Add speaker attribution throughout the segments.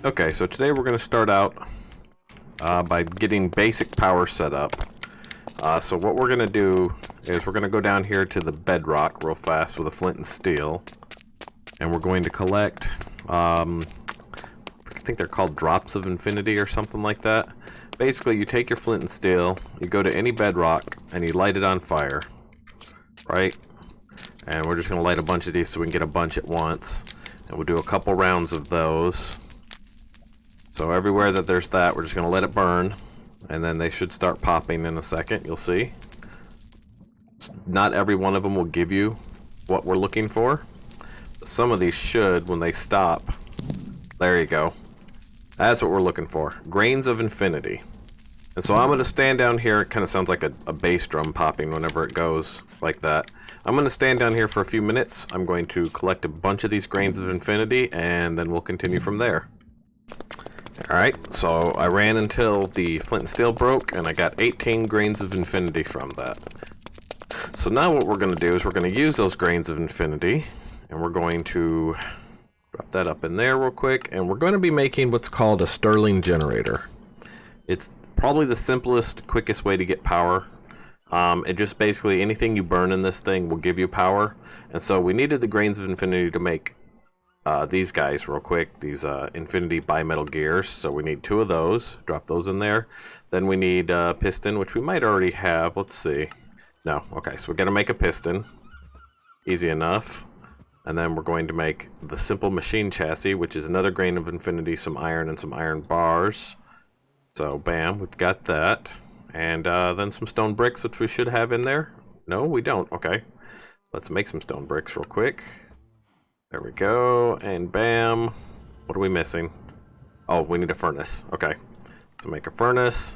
Speaker 1: Okay, so today we're going to start out by getting basic power set up. So what we're going to do is we're going to go down here to the bedrock real fast with a flint and steel. And we're going to collect, I think they're called drops of infinity or something like that. Basically, you take your flint and steel, you go to any bedrock, and you light it on fire. Right? And we're just going to light a bunch of these so we can get a bunch at once. And we'll do a couple rounds of those. So everywhere that there's that, we're just going to let it burn. And then they should start popping in a second, you'll see. Not every one of them will give you what we're looking for. Some of these should when they stop. There you go. That's what we're looking for. Grains of infinity. And so I'm going to stand down here. It kind of sounds like a bass drum popping whenever it goes like that. I'm going to stand down here for a few minutes. I'm going to collect a bunch of these grains of infinity, and then we'll continue from there. Alright, so I ran until the flint and steel broke, and I got 18 grains of infinity from that. So now what we're going to do is we're going to use those grains of infinity, and we're going to drop that up in there real quick, and we're going to be making what's called a Stirling Generator. It's probably the simplest, quickest way to get power. It just basically, anything you burn in this thing will give you power, and so we needed the grains of infinity to make these guys real quick, these infinity bimetal gears. So we need 2 of those. Drop those in there. Then we need a piston, which we might already have. Let's see. No. Okay, so we're going to make a piston. Easy enough. And then we're going to make the simple machine chassis, which is another grain of infinity, some iron, and some iron bars. So bam, we've got that. And then some stone bricks, which we should have in there. No, we don't. Okay. Let's make some stone bricks real quick. There we go, and bam. What are we missing? Oh, we need a furnace. Okay, so make a furnace,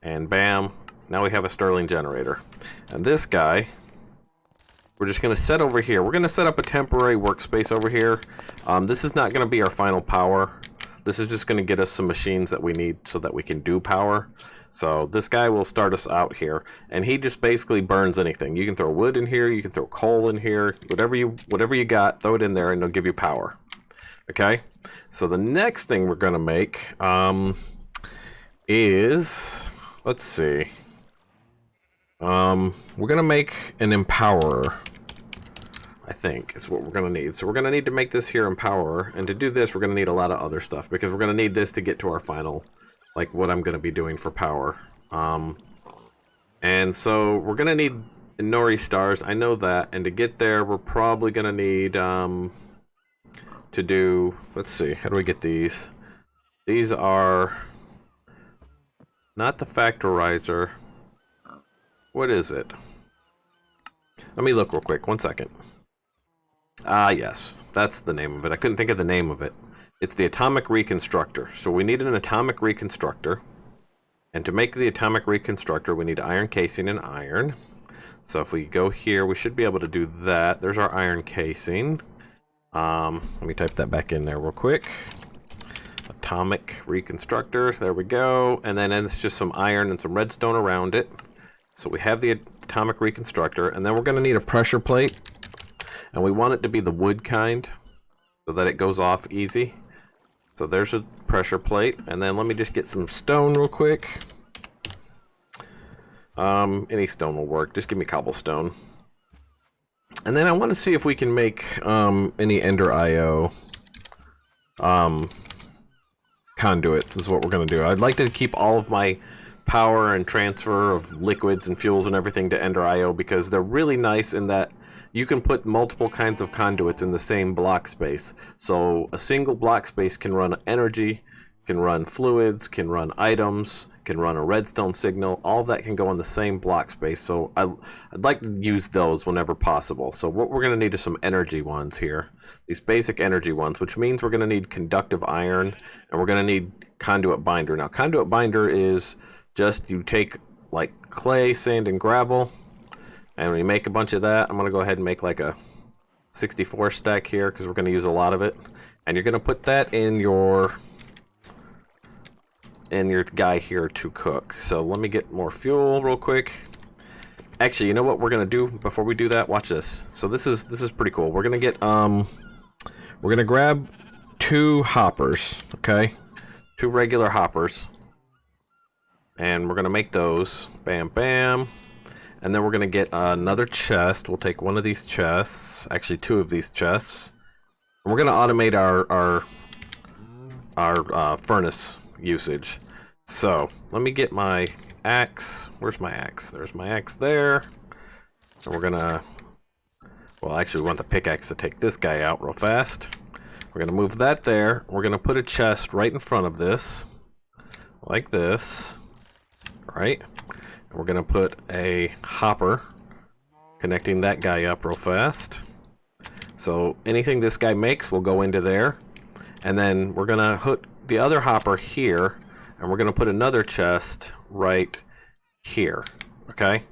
Speaker 1: and bam. Now we have a Stirling Generator. And this guy, we're just going to set over here. We're going to set up a temporary workspace over here. This is not going to be our final power. This is just going to get us some machines that we need so that we can do power. So this guy will start us out here, and he just basically burns anything. You can throw wood in here, you can throw coal in here, whatever you got, throw it in there, and it'll give you power. Okay. So the next thing we're going to make is, let's see. We're going to make an empowerer. I think is what we're going to need. So we're going to need to make this here empowerer, and to do this we're going to need a lot of other stuff, because we're going to need this to get to our final, like what I'm going to be doing for power. And so we're going to need Nori stars, I know that, and to get there we're probably going to need to do, let's see, how do we get these? These are not the factorizer. What is it? Let me look real quick, 1 second. Ah, yes, that's the name of it. I couldn't think of the name of it. It's the atomic reconstructor. So we need an atomic reconstructor. And to make the atomic reconstructor, we need iron casing and iron. So if we go here, we should be able to do that. There's our iron casing. Let me type that back in there real quick. Atomic reconstructor, there we go. And then it's just some iron and some redstone around it. So we have the atomic reconstructor, and then we're going to need a pressure plate. And we want it to be the wood kind, so that it goes off easy. So there's a pressure plate, and then let me just get some stone real quick. Any stone will work, just give me cobblestone. And then I want to see if we can make any Ender IO conduits is what we're going to do. I'd like to keep all of my power and transfer of liquids and fuels and everything to Ender IO, because they're really nice in that you can put multiple kinds of conduits in the same block space. So a single block space can run energy, can run fluids, can run items, can run a redstone signal. All of that can go in the same block space. So I'd like to use those whenever possible. So what we're going to need is some energy ones here. These basic energy ones, which means we're going to need conductive iron, and we're going to need conduit binder. Now conduit binder is just, you take like clay, sand, and gravel, and when you make a bunch of that, I'm going to go ahead and make like a 64 stack here, because we're going to use a lot of it. And you're going to put that in your guy here to cook. So let me get more fuel real quick. Actually, you know what we're going to do before we do that? Watch this. So this is pretty cool. We're going to get we're going to grab 2 hoppers, okay? 2 regular hoppers. And we're going to make those. Bam, bam. And then we're going to get another chest. We'll take one of these chests. Actually, 2 of these chests. And we're going to automate our furnace usage. So, let me get my axe. Where's my axe? There's my axe there. And we're going to... Well, actually, we want the pickaxe to take this guy out real fast. We're going to move that there. We're going to put a chest right in front of this. Like this. Right? And we're going to put a hopper connecting that guy up real fast. So anything this guy makes will go into there. And then we're going to hook the other hopper here. And we're going to put another chest right here. Okay?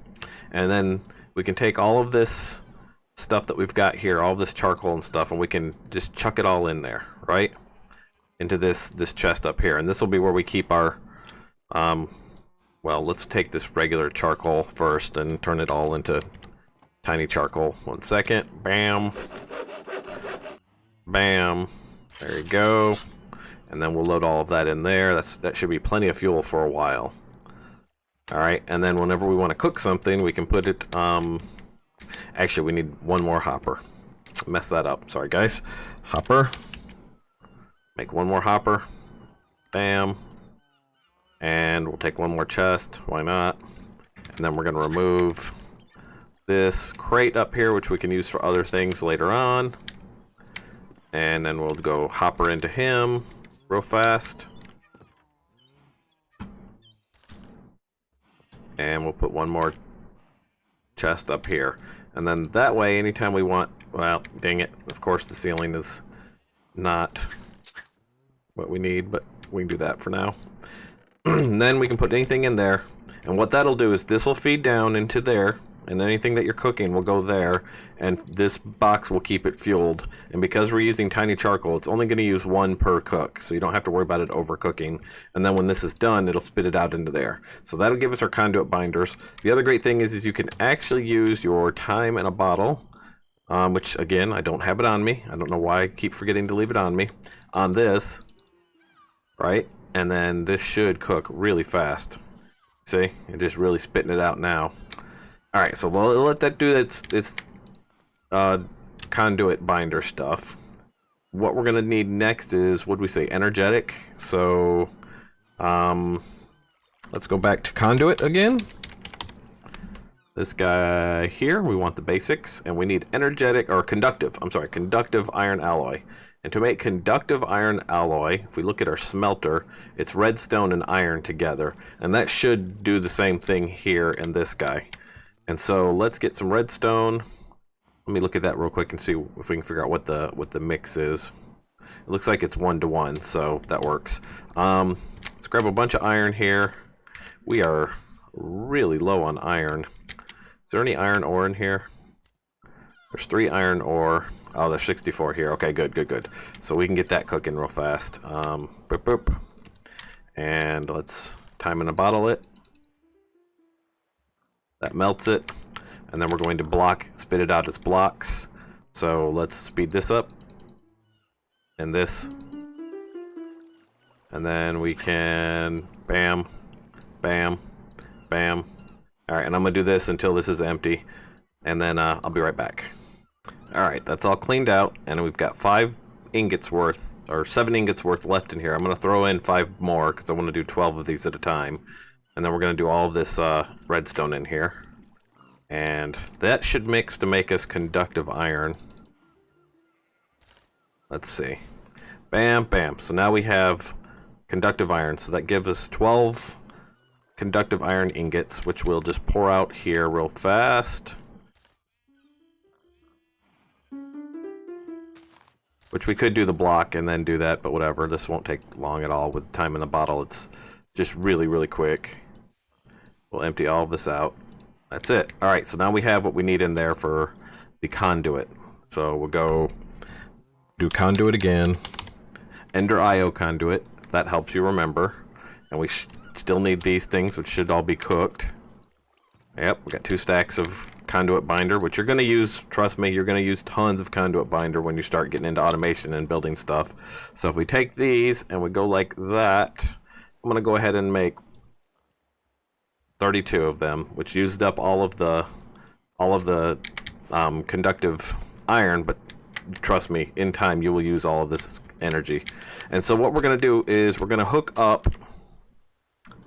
Speaker 1: And then we can take all of this stuff that we've got here, all of this charcoal and stuff, and we can just chuck it all in there, right? Into this chest up here. And this will be where we keep our... well, let's take this regular charcoal first and turn it all into tiny charcoal. 1 second. Bam. Bam. There you go. And then we'll load all of that in there. That should be plenty of fuel for a while. Alright, and then whenever we want to cook something, we can put it... Actually, we need 1 more hopper. Mess that up. Sorry, guys. Hopper. Make 1 more hopper. Bam. And we'll take 1 more chest. Why not? And then we're going to remove this crate up here, which we can use for other things later on. And then we'll go hopper into him real fast. And we'll put 1 more chest up here. And then that way, anytime we want... Well, dang it. Of course, the ceiling is not what we need, but we can do that for now. And then we can put anything in there, and what that'll do is this will feed down into there, and anything that you're cooking will go there, and this box will keep it fueled. And because we're using tiny charcoal, it's only going to use 1 per cook, so you don't have to worry about it overcooking. And then when this is done, it'll spit it out into there. So that'll give us our conduit binders. The other great thing is you can actually use your time in a bottle, which again, I don't have it on me. I don't know why I keep forgetting to leave it on me. On this, right? And then this should cook really fast. See? It's just really spitting it out now. Alright, so we'll let that do its conduit binder stuff. What we're going to need next is, what do we say, energetic? So, let's go back to conduit again. This guy here, we want the basics, and we need energetic, or conductive, I'm sorry, conductive iron alloy. And to make conductive iron alloy, if we look at our smelter, it's redstone and iron together. And that should do the same thing here in this guy. And so let's get some redstone. Let me look at that real quick and see if we can figure out what the mix is. It looks like it's 1-to-1, so that works. Let's grab a bunch of iron here. We are really low on iron. Is there any iron ore in here? There's 3 iron ore. Oh, there's 64 here. Okay, good. So we can get that cooking real fast. Boop, boop. And let's time in a bottle it. That melts it. And then we're going to spit it out as blocks. So let's speed this up. And this. And then we can bam, bam, bam. Alright, and I'm going to do this until this is empty. And then I'll be right back. Alright, that's all cleaned out. And we've got 5 ingots worth, or 7 ingots worth left in here. I'm going to throw in 5 more because I want to do 12 of these at a time. And then we're going to do all of this redstone in here. And that should mix to make us conductive iron. Let's see. Bam, bam. So now we have conductive iron. So that gives us 12 conductive iron ingots, which we'll just pour out here real fast. Which we could do the block and then do that, but whatever. This won't take long at all with time in the bottle. It's just really, really quick. We'll empty all of this out. That's it. Alright, so now we have what we need in there for the conduit. So we'll go do conduit again. Ender IO conduit, if that helps you remember. And we still need these things, which should all be cooked. Yep, we got 2 stacks of conduit binder, which you're going to use, trust me, you're going to use tons of conduit binder when you start getting into automation and building stuff. So if we take these and we go like that, I'm going to go ahead and make 32 of them, which used up all of the conductive iron, but trust me, in time you will use all of this energy. And so what we're going to do is we're going to hook up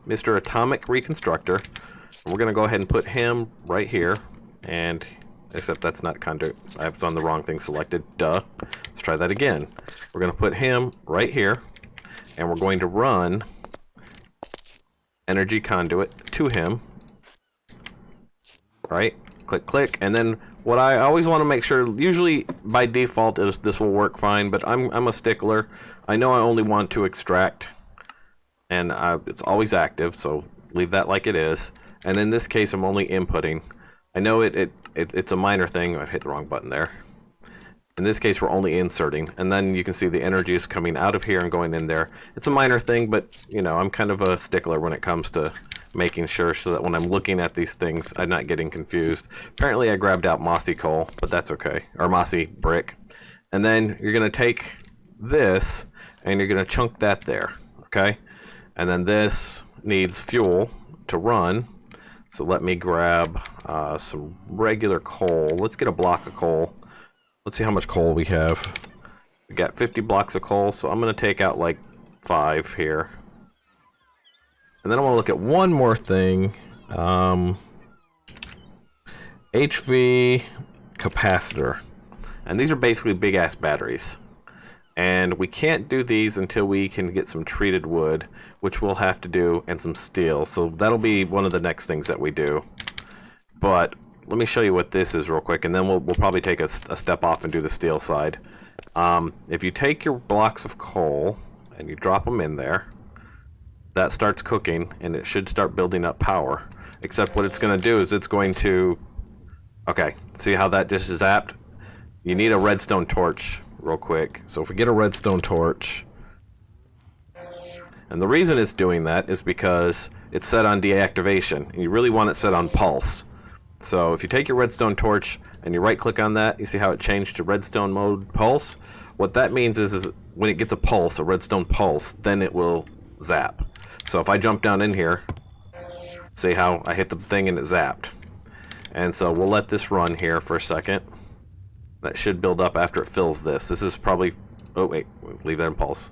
Speaker 1: Mr. Atomic Reconstructor, and we're going to go ahead and put him right here, and except that's not conduit, I've done the wrong thing selected, duh. Let's try that again. We're going to put him right here, and we're going to run energy conduit to him, right? Click, click, and then what I always want to make sure, usually by default this will work fine, but I'm a stickler. I know I only want to extract, and it's always active, so leave that like it is. And in this case, I'm only inputting. I know it's a minor thing. I hit the wrong button there. In this case, we're only inserting, and then you can see the energy is coming out of here and going in there. It's a minor thing, but you know, I'm kind of a stickler when it comes to making sure so that when I'm looking at these things, I'm not getting confused. Apparently, I grabbed out mossy coal, but that's okay, or mossy brick. And then you're gonna take this and you're gonna chunk that there, okay? And then this needs fuel to run. So let me grab some regular coal. Let's get a block of coal. Let's see how much coal we have. We got 50 blocks of coal, so I'm going to take out like 5 here. And then I want to look at one more thing. HV capacitor. And these are basically big-ass batteries. And we can't do these until we can get some treated wood, which we'll have to do, and some steel. So that'll be one of the next things that we do. But let me show you what this is real quick, and then we'll probably take a step off and do the steel side. If you take your blocks of coal and you drop them in there, that starts cooking, and it should start building up power. Except what it's going to do is it's going to... Okay, see how that just is zapped? You need a redstone torch real quick. So if we get a redstone torch... And the reason it's doing that is because it's set on deactivation, and you really want it set on pulse. So if you take your redstone torch and you right click on that, you see how it changed to redstone mode pulse? What that means is when it gets a pulse, a redstone pulse, then it will zap. So if I jump down in here, see how I hit the thing and it zapped. And so we'll let this run here for a second. That should build up after it fills this. This is probably, oh wait, leave that in pulse.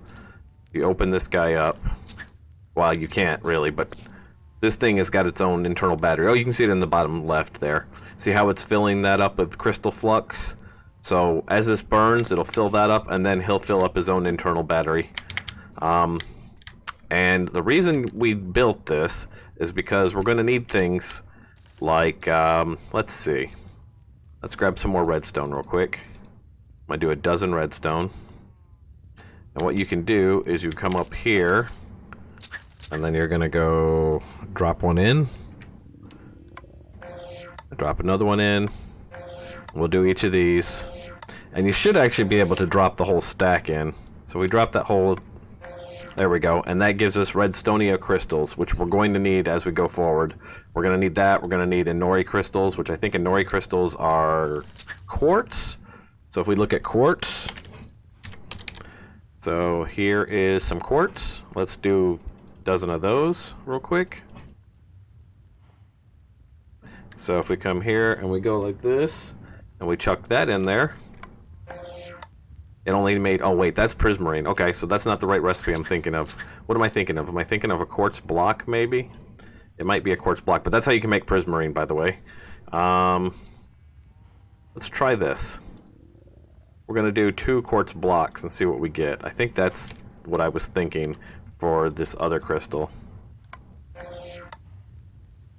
Speaker 1: You open this guy up. Well, you can't really, but this thing has got its own internal battery. Oh, you can see it in the bottom left there. See how it's filling that up with crystal flux? So as this burns, it'll fill that up, and then he'll fill up his own internal battery. And the reason we built this is because we're going to need things like, let's see. Let's grab some more redstone real quick. I'm going to do a dozen redstone. And what you can do is you come up here, and then you're gonna go drop one in, drop another one in. We'll do each of these, and you should actually be able to drop the whole stack in. So we drop that whole, there we go, and that gives us redstonia crystals, which we're going to need as we go forward. We're gonna need that. We're gonna need Inori crystals, which I think Inori crystals are quartz. So if we look at quartz, so here is some quartz. Let's do dozen of those real quick. So if we come here and we go like this and we chuck that in there, it only made, oh wait, that's prismarine. Okay, so that's not the right recipe I'm thinking of. What am I thinking of? Am I thinking of a quartz block maybe? It might be a quartz block, but that's how you can make prismarine, by the way. Let's try this. We're gonna do 2 quartz blocks and see what we get. I think that's what I was thinking for this other crystal.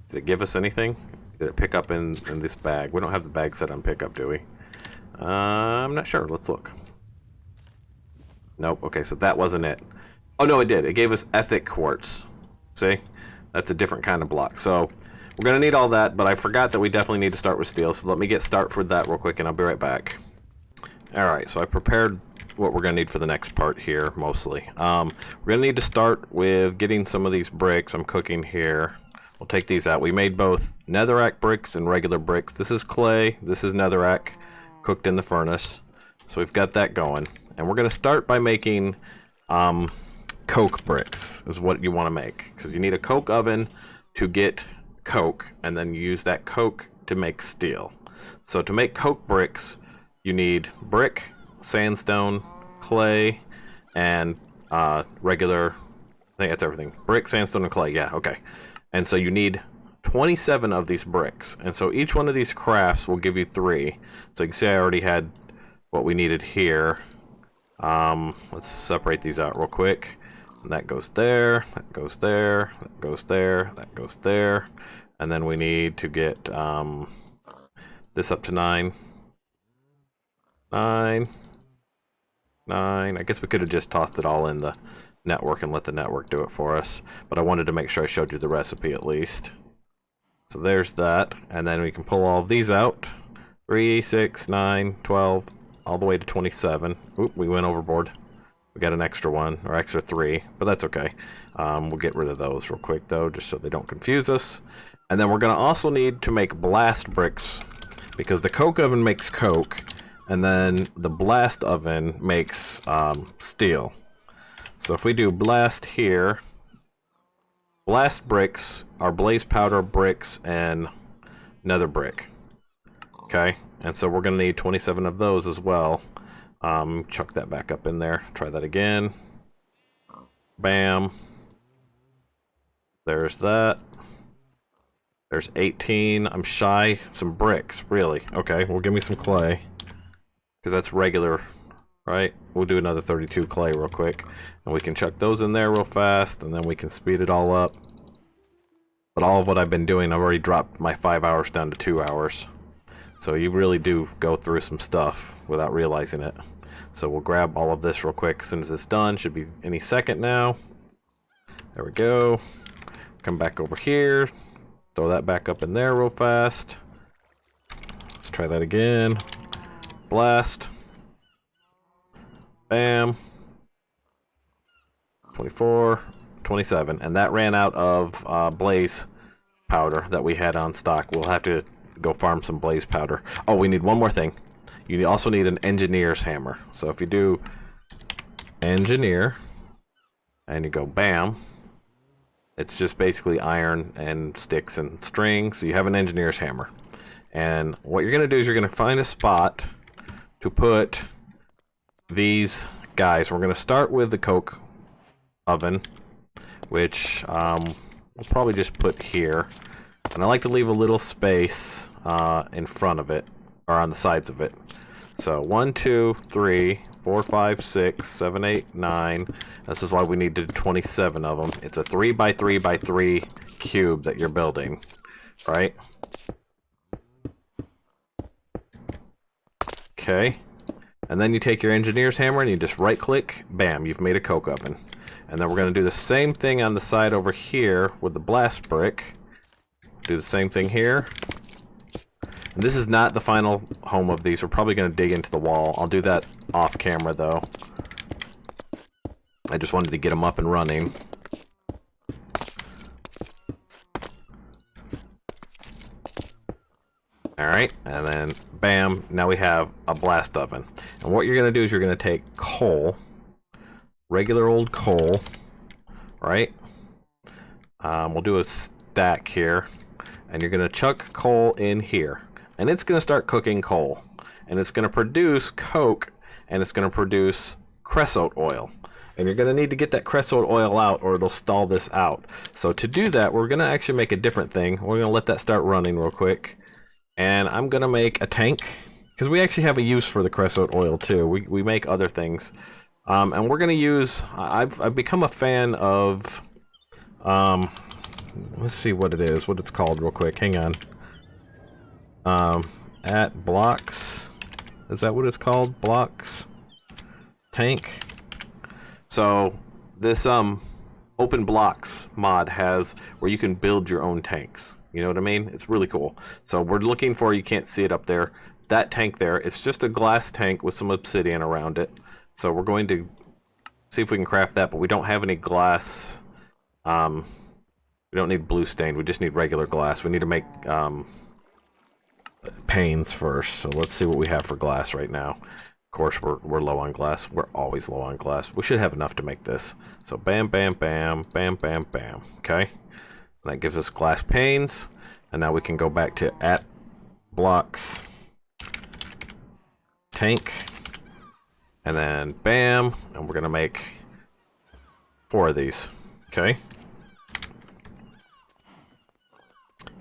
Speaker 1: Did it give us anything? Did it pick up in this bag? We don't have the bag set on pickup, do we? I'm not sure. Let's look. Nope. Okay, so that wasn't it. Oh, no, it did. It gave us ethic quartz. See? That's a different kind of block. So we're going to need all that, but I forgot that we definitely need to start with steel. So let me get start for that real quick, and I'll be right back. Alright, so I prepared what we're going to need for the next part here, mostly. We're going to need to start with getting some of these bricks I'm cooking here. We'll take these out. We made both netherrack bricks and regular bricks. This is clay. This is netherrack cooked in the furnace. So we've got that going. And we're going to start by making coke bricks is what you want to make. Because you need a coke oven to get coke. And then you use that coke to make steel. So to make coke bricks, you need brick, sandstone, clay, and regular... I think that's everything. Brick, sandstone, and clay. Yeah, okay. And so you need 27 of these bricks. And so each one of these crafts will give you 3. So you can see I already had what we needed here. Let's separate these out real quick. And that goes there, that goes there, that goes there, that goes there. And then we need to get this up to 9. 9. I guess we could have just tossed it all in the network and let the network do it for us, but I wanted to make sure I showed you the recipe at least. So there's that, and then we can pull all of these out. 3, 6, 9, 12, all the way to 27. Oop, we went overboard. We got an extra one, or extra 3, but that's okay. We'll get rid of those real quick though, just so they don't confuse us. And then we're gonna also need to make blast bricks, because the coke oven makes coke, and then the blast oven makes steel. So if we do blast here, blast bricks are blaze powder bricks and nether brick. Okay, and so we're gonna need 27 of those as well. Chuck that back up in there. Try that again. Bam. There's that. There's 18. I'm shy some bricks, really. Okay, well give me some clay, because that's regular. Right, we'll do another 32 clay real quick, and we can chuck those in there real fast, and then we can speed it all up. But all of what I've been doing, I've already dropped my 5 hours down to 2 hours. So you really do go through some stuff without realizing it. So we'll grab all of this real quick as soon as it's done. Should be any second now. There we go. Come back over here. Throw that back up in there real fast. Let's try that again. Blast. Bam. 24, 27, and that ran out of blaze powder that we had on stock. We'll have to go farm some blaze powder. Oh, we need one more thing. You also need an engineer's hammer. So if you do engineer and you go bam, it's just basically iron and sticks and string. So you have an engineer's hammer. And what you're gonna do is you're gonna find a spot to put these guys. We're going to start with the coke oven, which we'll probably just put here. And I like to leave a little space in front of it, or on the sides of it. So 1, 2, 3, 4, 5, 6, 7, 8, 9. This is why we need to do 27 of them. It's a 3 by 3 by 3 cube that you're building, right? Okay. And then you take your engineer's hammer and you just right click, bam, you've made a coke oven. And then we're going to do the same thing on the side over here with the blast brick. Do the same thing here. And this is not the final home of these. We're probably going to dig into the wall. I'll do that off camera though. I just wanted to get them up and running. Alright, and then bam, now we have a blast oven. And what you're going to do is you're going to take coal, regular old coal, right? We'll do a stack here, and you're going to chuck coal in here. And it's going to start cooking coal. And it's going to produce coke, and it's going to produce creosote oil. And you're going to need to get that creosote oil out or it'll stall this out. So to do that, we're going to actually make a different thing. We're going to let that start running real quick. And I'm going to make a tank, because we actually have a use for the creosote oil too. We make other things. And we're going to use, I've become a fan of, let's see what it is, what it's called real quick. Hang on. At blocks, is that what it's called? Blocks tank. So this open blocks mod has where you can build your own tanks. You know what I mean? It's really cool. So we're looking for, you can't see it up there, that tank there. It's just a glass tank with some obsidian around it. So we're going to see if we can craft that, but we don't have any glass We don't need blue stained, we just need regular glass. We need to make panes first, so let's see what we have for glass right now. Of course, we're low on glass. We're always low on glass. We should have enough to make this. So bam, bam, bam, bam, bam, bam. Okay, and that gives us glass panes, and now we can go back to at blocks, tank, and then bam, and we're gonna make 4 of these. Okay,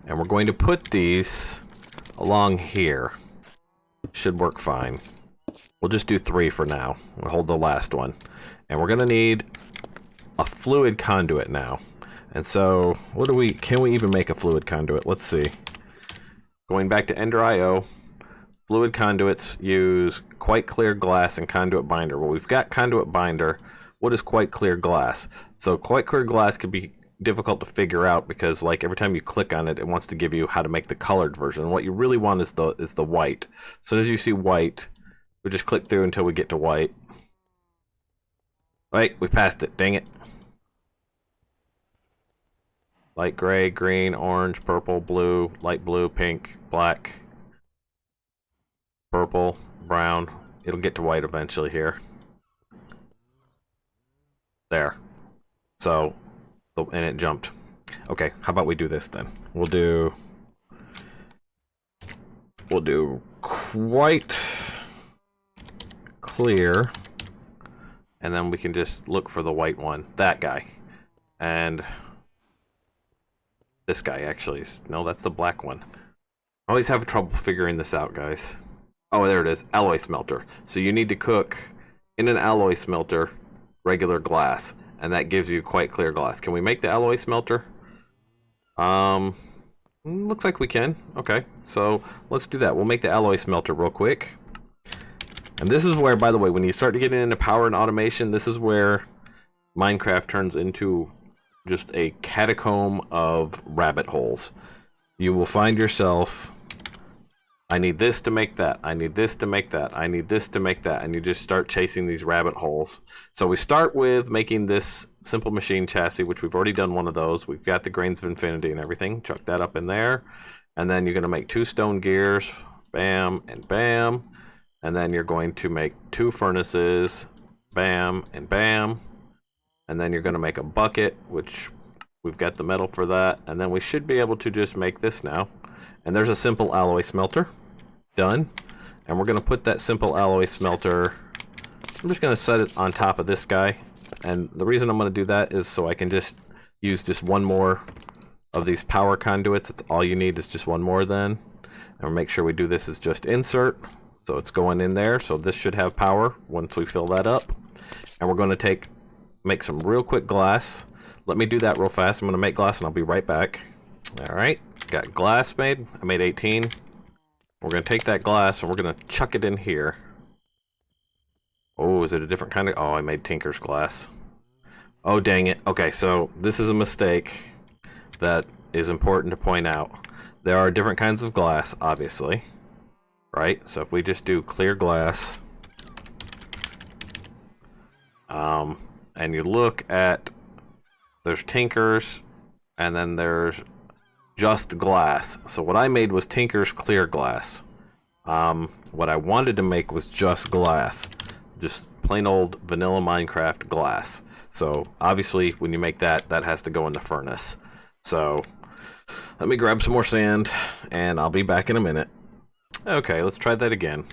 Speaker 1: and we're going to put these along here. Should work fine. We'll just do 3 for now. We'll hold the last one. And we're gonna need a fluid conduit now. And so, can we even make a fluid conduit? Let's see. Going back to Ender IO, fluid conduits use quite clear glass and conduit binder. Well, we've got conduit binder. What is quite clear glass? So quite clear glass could be difficult to figure out because, like, every time you click on it, it wants to give you how to make the colored version. What you really want is the white. As soon as you see white, we just click through until we get to white. Wait, we passed it. Dang it. Light gray, green, orange, purple, blue, light blue, pink, black, purple, brown. It'll get to white eventually here. There. So, and it jumped. Okay, how about we do this then? We'll do quite clear, and then we can just look for the white one. That guy. And this guy actually is, no, that's the black one. I always have trouble figuring this out, guys. Oh, there it is, alloy smelter. So you need to cook in an alloy smelter regular glass, and that gives you quite clear glass. Can we make the alloy smelter? Looks like we can. Okay, so let's do that. We'll make the alloy smelter real quick. And this is where, by the way, when you start to get into power and automation, this is where Minecraft turns into just a catacomb of rabbit holes. You will find yourself, I need this to make that, I need this to make that, I need this to make that, and you just start chasing these rabbit holes. So we start with making this simple machine chassis, which we've already done one of those. We've got the grains of infinity and everything. Chuck that up in there. And then you're going to make 2 stone gears, bam and bam. And then you're going to make 2 furnaces, bam and bam. And then you're going to make a bucket, which we've got the metal for that. And then we should be able to just make this now. And there's a simple alloy smelter. Done. And we're going to put that simple alloy smelter, I'm just going to set it on top of this guy. And the reason I'm going to do that is so I can just use just one more of these power conduits. It's all you need is just one more then. And we'll make sure we do this as just insert. So it's going in there. So this should have power once we fill that up. And we're going to make some real quick glass. Let me do that real fast. I'm going to make glass and I'll be right back. All right, got glass made. I made 18. We're going to take that glass and we're going to chuck it in here. Oh, is it a different kind of... Oh, I made Tinker's glass. Oh, dang it. Okay, so this is a mistake that is important to point out. There are different kinds of glass, obviously. Right? So if we just do clear glass... and you look at... There's Tinker's, and then there's just glass. So what I made was Tinker's clear glass. What I wanted to make was just glass. Just plain old vanilla Minecraft glass. So obviously when you make that, that has to go in the furnace. So let me grab some more sand and I'll be back in a minute. Okay, let's try that again.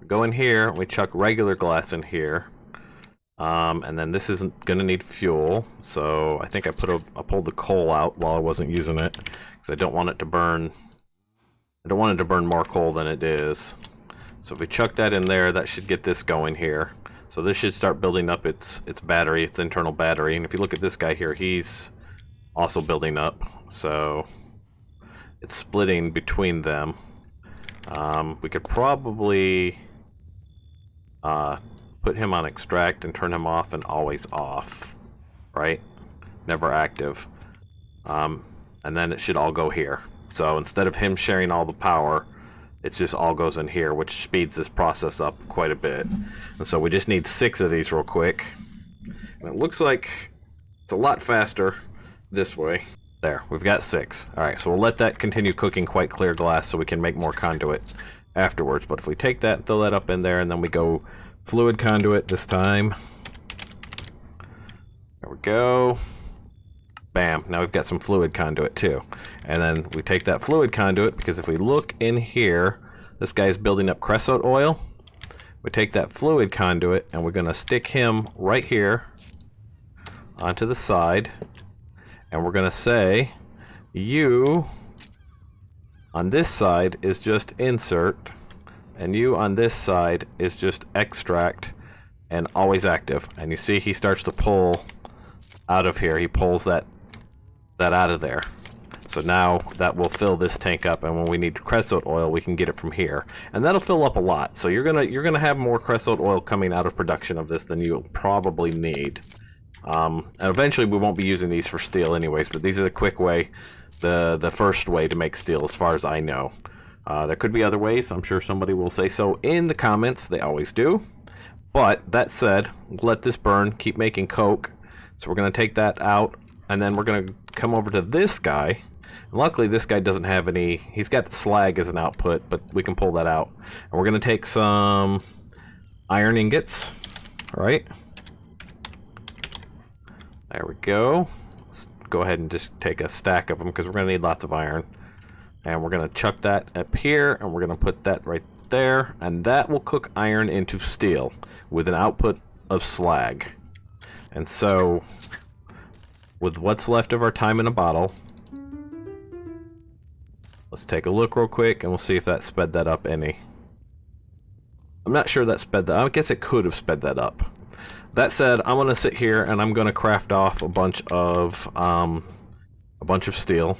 Speaker 1: Go in here, we chuck regular glass in here. And then this isn't gonna need fuel, so I think I pulled the coal out while I wasn't using it because I don't want it to burn. I don't want it to burn more coal than it is. So if we chuck that in there, that should get this going here. So this should start building up its battery, its internal battery. And if you look at this guy here, he's also building up. So it's splitting between them. We could probably put him on extract and turn him off and always off, right? Never active. And then it should all go here. So instead of him sharing all the power, it just all goes in here, which speeds this process up quite a bit. And so we just need 6 of these real quick. And it looks like it's a lot faster this way. There, we've got 6. Alright, so we'll let that continue cooking quite clear glass so we can make more conduit afterwards. But if we take that, throw that up in there, and then we go fluid conduit this time. There we go. Bam, now we've got some fluid conduit too. And then we take that fluid conduit, because if we look in here, this guy's building up creosote oil. We take that fluid conduit and we're going to stick him right here onto the side. And we're going to say, you on this side is just insert, and you on this side is just extract and always active. And you see he starts to pull out of here. He pulls that out of there. So now that will fill this tank up, and when we need creosote oil, we can get it from here, and that'll fill up a lot. So you're gonna have more creosote oil coming out of production of this than you'll probably need. And eventually we won't be using these for steel anyways, but these are the quick way, the first way to make steel as far as I know. There could be other ways. I'm sure somebody will say so in the comments. They always do. But that said, let this burn, keep making coke. So we're gonna take that out, and then we're gonna come over to this guy. Luckily, this guy doesn't have any. He's got slag as an output, but we can pull that out. And we're going to take some iron ingots. All right. There we go. Let's go ahead and just take a stack of them, because we're going to need lots of iron. And we're going to chuck that up here, and we're going to put that right there. And that will cook iron into steel with an output of slag. And so, with what's left of our time in a bottle, let's take a look real quick, and we'll see if that sped that up any. I'm not sure that sped that. I guess it could have sped that up. That said, I'm gonna sit here and I'm gonna craft off a bunch of steel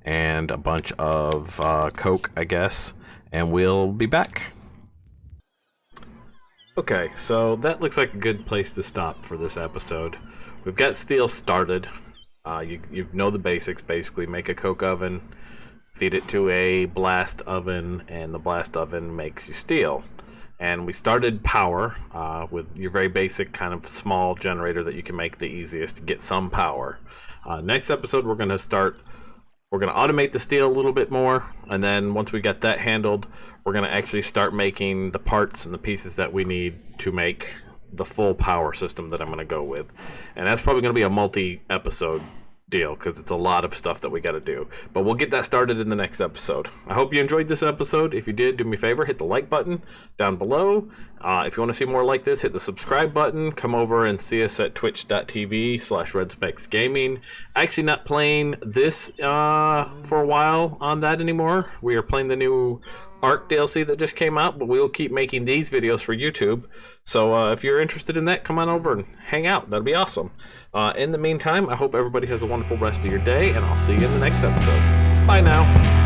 Speaker 1: and a bunch of coke, I guess, and we'll be back. Okay, so that looks like a good place to stop for this episode. We've got steel started. You know the basics, basically. Make a coke oven, feed it to a blast oven, and the blast oven makes you steel. And we started power with your very basic kind of small generator that you can make the easiest to get some power. Next episode, we're going to automate the steel a little bit more, and then once we get that handled, we're going to actually start making the parts and the pieces that we need to make the full power system that I'm going to go with. And that's probably going to be a multi-episode deal, because it's a lot of stuff that we got to do, but we'll get that started in the next episode. I hope you enjoyed this episode. If you did, do me a favor, hit the like button down below. If you want to see more like this, hit the subscribe button. Come over and see us at twitch.tv/RedSpexGaming. Actually not playing this for a while on that anymore. We are playing the new Arc DLC that just came out, but we'll keep making these videos for YouTube. So if you're interested in that, come on over and hang out. That'll be awesome. In the meantime, I hope everybody has a wonderful rest of your day, and I'll see you in the next episode. Bye now.